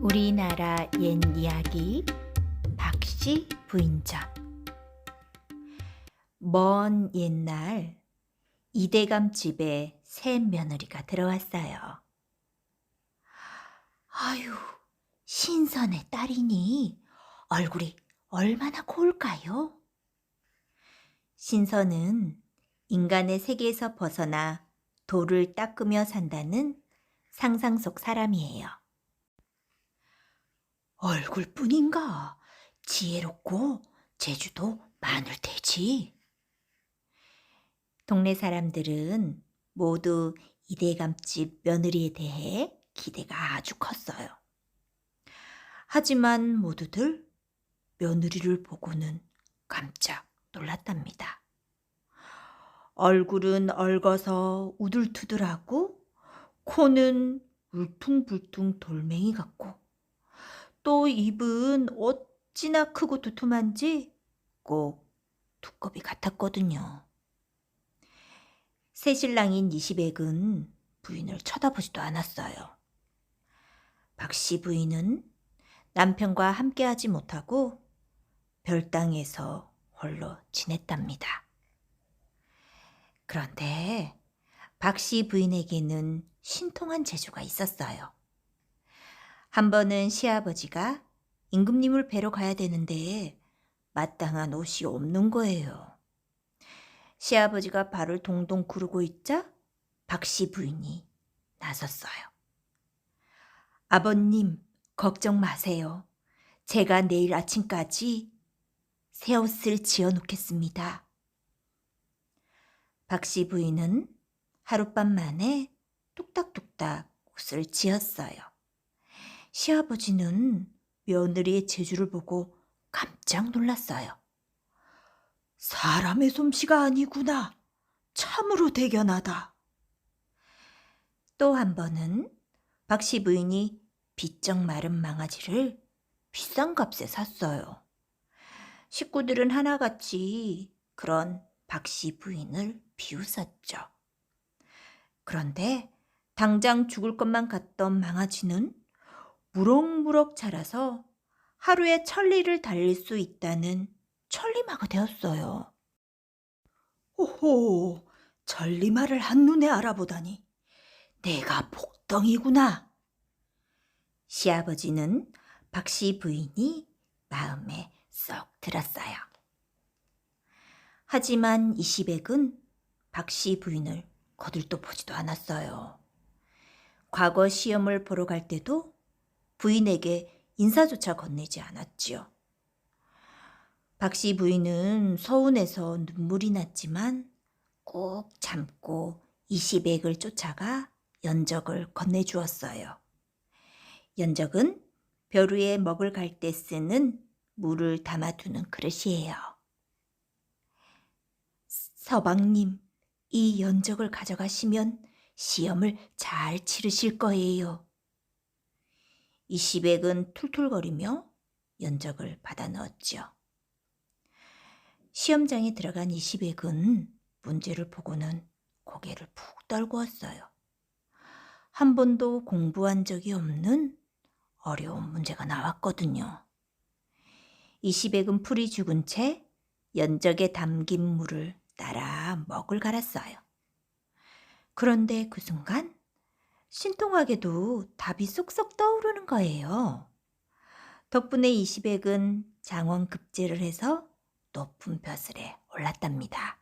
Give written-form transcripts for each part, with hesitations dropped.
우리나라 옛 이야기 박씨 부인전. 먼 옛날 이대감 집에 새 며느리가 들어왔어요. 아유, 신선의 딸이니 얼굴이 얼마나 고울까요? 신선은 인간의 세계에서 벗어나 돌을 닦으며 산다는 상상 속 사람이에요. 얼굴뿐인가 지혜롭고 재주도 많을 테지. 동네 사람들은 모두 이대감집 며느리에 대해 기대가 아주 컸어요. 하지만 모두들 며느리를 보고는 깜짝 놀랐답니다. 얼굴은 얽어서 우둘투둘하고 코는 울퉁불퉁 돌멩이 같고 또 입은 어찌나 크고 두툼한지 꼭 두꺼비 같았거든요. 새신랑인 이시백은 부인을 쳐다보지도 않았어요. 박씨 부인은 남편과 함께하지 못하고 별당에서 홀로 지냈답니다. 그런데 박씨 부인에게는 신통한 재주가 있었어요. 한 번은 시아버지가 임금님을 뵈러 가야 되는데 마땅한 옷이 없는 거예요. 시아버지가 발을 동동 구르고 있자 박씨 부인이 나섰어요. 아버님, 걱정 마세요. 제가 내일 아침까지 새 옷을 지어 놓겠습니다. 박씨 부인은 하룻밤 만에 뚝딱뚝딱 옷을 지었어요. 시아버지는 며느리의 재주를 보고 깜짝 놀랐어요. 사람의 솜씨가 아니구나. 참으로 대견하다. 또 한 번은 박씨 부인이 비쩍 마른 망아지를 비싼 값에 샀어요. 식구들은 하나같이 그런 박씨 부인을 비웃었죠. 그런데 당장 죽을 것만 같던 망아지는 무럭무럭 자라서 하루에 천리를 달릴 수 있다는 천리마가 되었어요. 오호, 천리마를 한눈에 알아보다니 내가 복덩이구나. 시아버지는 박씨 부인이 마음에 쏙 들었어요. 하지만 이시백은 박씨 부인을 거들떠 보지도 않았어요. 과거 시험을 보러 갈 때도 부인에게 인사조차 건네지 않았지요. 박씨 부인은 서운해서 눈물이 났지만 꼭 참고 이시백을 쫓아가 연적을 건네주었어요. 연적은 벼 위에 먹을 갈 때 쓰는 물을 담아두는 그릇이에요. 서방님, 이 연적을 가져가시면 시험을 잘 치르실 거예요. 이시백은 툴툴거리며 연적을 받아 넣었지요. 시험장에 들어간 이시백은 문제를 보고는 고개를 푹 떨구었어요. 한 번도 공부한 적이 없는 어려운 문제가 나왔거든요. 이시백은 풀이 죽은 채 연적에 담긴 물을 따라 먹을 갈았어요. 그런데 그 순간 신통하게도 답이 쏙쏙 떠오르는 거예요. 덕분에 이시백은 장원급제를 해서 높은 벼슬에 올랐답니다.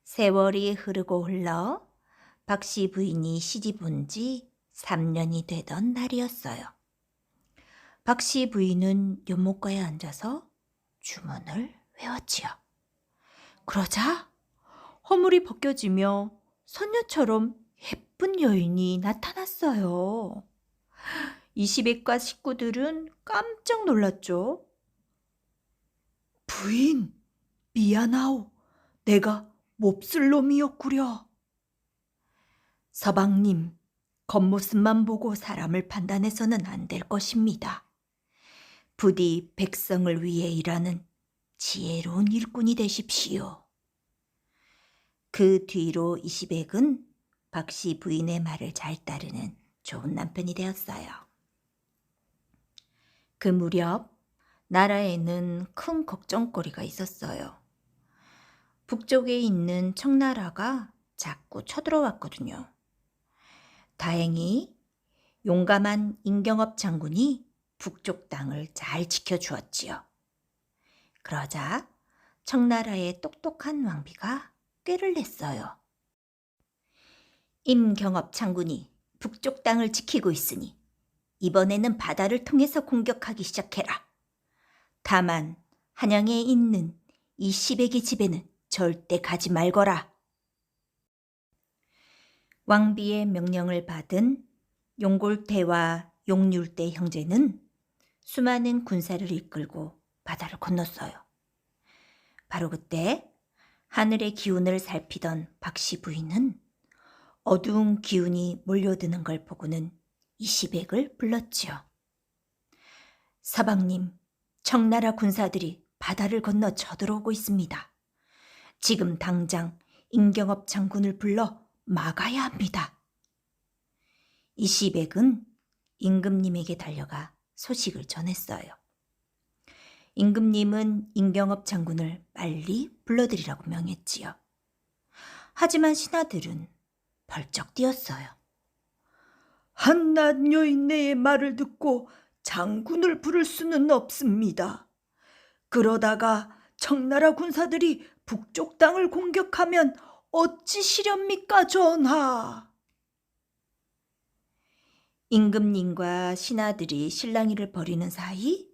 세월이 흐르고 흘러 박씨 부인이 시집 온 지 3년이 되던 날이었어요. 박씨 부인은 연못가에 앉아서 주문을 외웠지요. 그러자 허물이 벗겨지며 선녀처럼 예쁜 여인이 나타났어요. 이시백과 식구들은 깜짝 놀랐죠. 부인, 미안하오. 내가 몹쓸 놈이었구려. 서방님, 겉모습만 보고 사람을 판단해서는 안 될 것입니다. 부디 백성을 위해 일하는 지혜로운 일꾼이 되십시오. 그 뒤로 이시백은 박씨 부인의 말을 잘 따르는 좋은 남편이 되었어요. 그 무렵 나라에는 큰 걱정거리가 있었어요. 북쪽에 있는 청나라가 자꾸 쳐들어왔거든요. 다행히 용감한 임경업 장군이 북쪽 땅을 잘 지켜주었지요. 그러자 청나라의 똑똑한 왕비가 꾀를 냈어요. 임경업 장군이 북쪽 땅을 지키고 있으니 이번에는 바다를 통해서 공격하기 시작해라. 다만 한양에 있는 이 시백의 집에는 절대 가지 말거라. 왕비의 명령을 받은 용골대와 용률대 형제는 수많은 군사를 이끌고 바다를 건넜어요. 바로 그때 하늘의 기운을 살피던 박씨 부인은 어두운 기운이 몰려드는 걸 보고는 이시백을 불렀지요. 서방님, 청나라 군사들이 바다를 건너 쳐들어오고 있습니다. 지금 당장 임경업 장군을 불러 막아야 합니다. 이시백은 임금님에게 달려가 소식을 전했어요. 임금님은 임경업 장군을 빨리 불러들이라고 명했지요. 하지만 신하들은 벌쩍 뛰었어요. 한낱 여인네의 말을 듣고 장군을 부를 수는 없습니다. 그러다가 청나라 군사들이 북쪽 땅을 공격하면 어찌 시렵니까, 전하? 임금님과 신하들이 실랑이를 벌이는 사이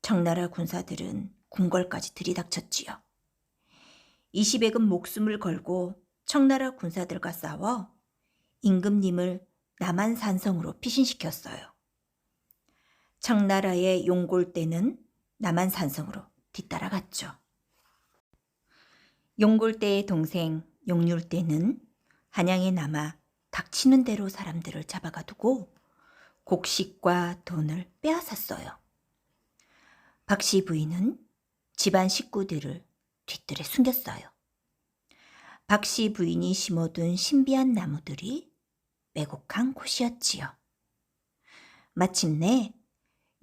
청나라 군사들은 궁궐까지 들이닥쳤지요. 이시백은 목숨을 걸고 청나라 군사들과 싸워 임금님을 남한산성으로 피신시켰어요. 청나라의 용골대는 남한산성으로 뒤따라갔죠. 용골대의 동생 용률대는 한양에 남아 닥치는 대로 사람들을 잡아가두고 곡식과 돈을 빼앗았어요. 박씨 부인은 집안 식구들을 뒤뜰에 숨겼어요. 박씨 부인이 심어둔 신비한 나무들이 매곡한 곳이었지요. 마침내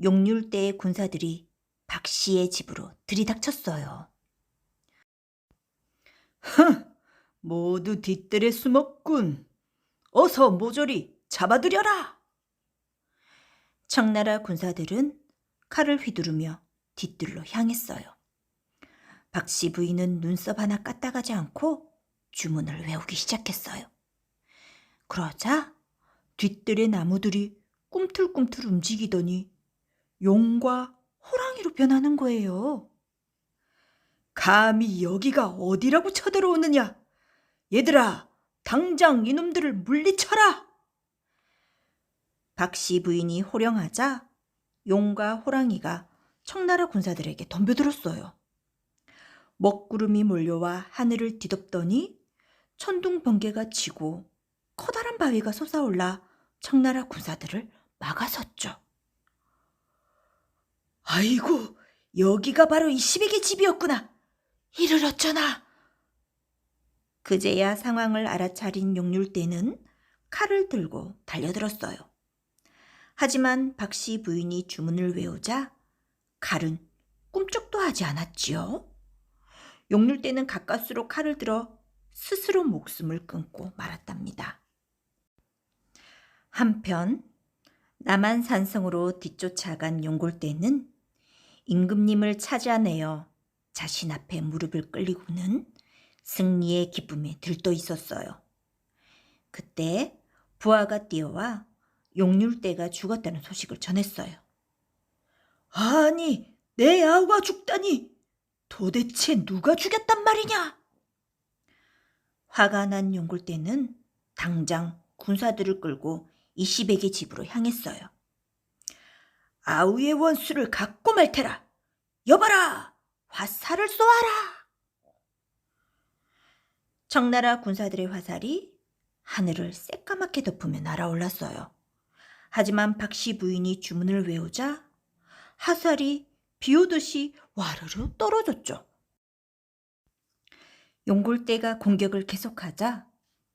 용률대의 군사들이 박씨의 집으로 들이닥쳤어요. 모두 뒤뜰에 숨었군. 어서 모조리 잡아들여라. 청나라 군사들은 칼을 휘두르며 뒤뜰로 향했어요. 박씨 부인은 눈썹 하나 까딱하지 않고 주문을 외우기 시작했어요. 그러자 뒤뜰의 나무들이 꿈틀꿈틀 움직이더니 용과 호랑이로 변하는 거예요. 감히 여기가 어디라고 쳐들어오느냐? 얘들아, 당장 이놈들을 물리쳐라! 박씨 부인이 호령하자 용과 호랑이가 청나라 군사들에게 덤벼들었어요. 먹구름이 몰려와 하늘을 뒤덮더니 천둥 번개가 치고 커다란 바위가 솟아올라 청나라 군사들을 막아섰죠. 아이고, 여기가 바로 이시백의 집이었구나. 이를 어쩌나. 그제야 상황을 알아차린 용률대는 칼을 들고 달려들었어요. 하지만 박씨 부인이 주문을 외우자 칼은 꿈쩍도 하지 않았지요. 용률대는 가까스로 칼을 들어 스스로 목숨을 끊고 말았답니다. 한편 남한산성으로 뒤쫓아간 용골대는 임금님을 찾아내어 자신 앞에 무릎을 꿇리고는 승리의 기쁨에 들떠 있었어요. 그때 부하가 뛰어와 용률대가 죽었다는 소식을 전했어요. 아니, 내 아우가 죽다니. 도대체 누가 죽였단 말이냐? 화가 난 용골대는 당장 군사들을 끌고 이시백의 집으로 향했어요. 아우의 원수를 갖고 말 테라. 여봐라, 화살을 쏘아라. 청나라 군사들의 화살이 하늘을 새까맣게 덮으며 날아올랐어요. 하지만 박씨 부인이 주문을 외우자 화살이 비오듯이 와르르 떨어졌죠. 용골대가 공격을 계속하자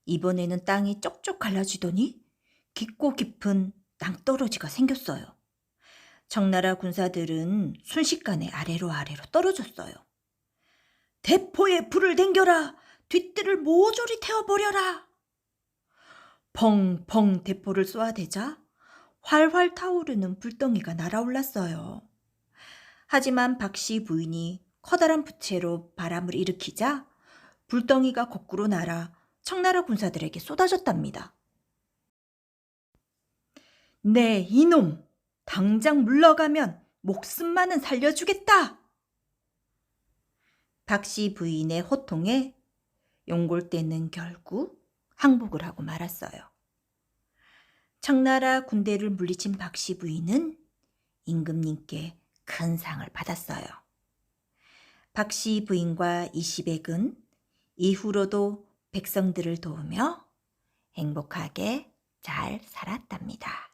이번에는 땅이 쪽쪽 갈라지더니 깊고 깊은 낭떠러지가 생겼어요. 청나라 군사들은 순식간에 아래로 떨어졌어요. 대포에 불을 댕겨라! 뒷뜰을 모조리 태워버려라! 펑펑 대포를 쏘아대자 활활 타오르는 불덩이가 날아올랐어요. 하지만 박씨 부인이 커다란 부채로 바람을 일으키자 불덩이가 거꾸로 날아 청나라 군사들에게 쏟아졌답니다. 네, 이놈! 당장 물러가면 목숨만은 살려주겠다! 박씨 부인의 호통에 용골대는 결국 항복을 하고 말았어요. 청나라 군대를 물리친 박씨 부인은 임금님께 큰 상을 받았어요. 박씨 부인과 이시백은 이후로도 백성들을 도우며 행복하게 잘 살았답니다.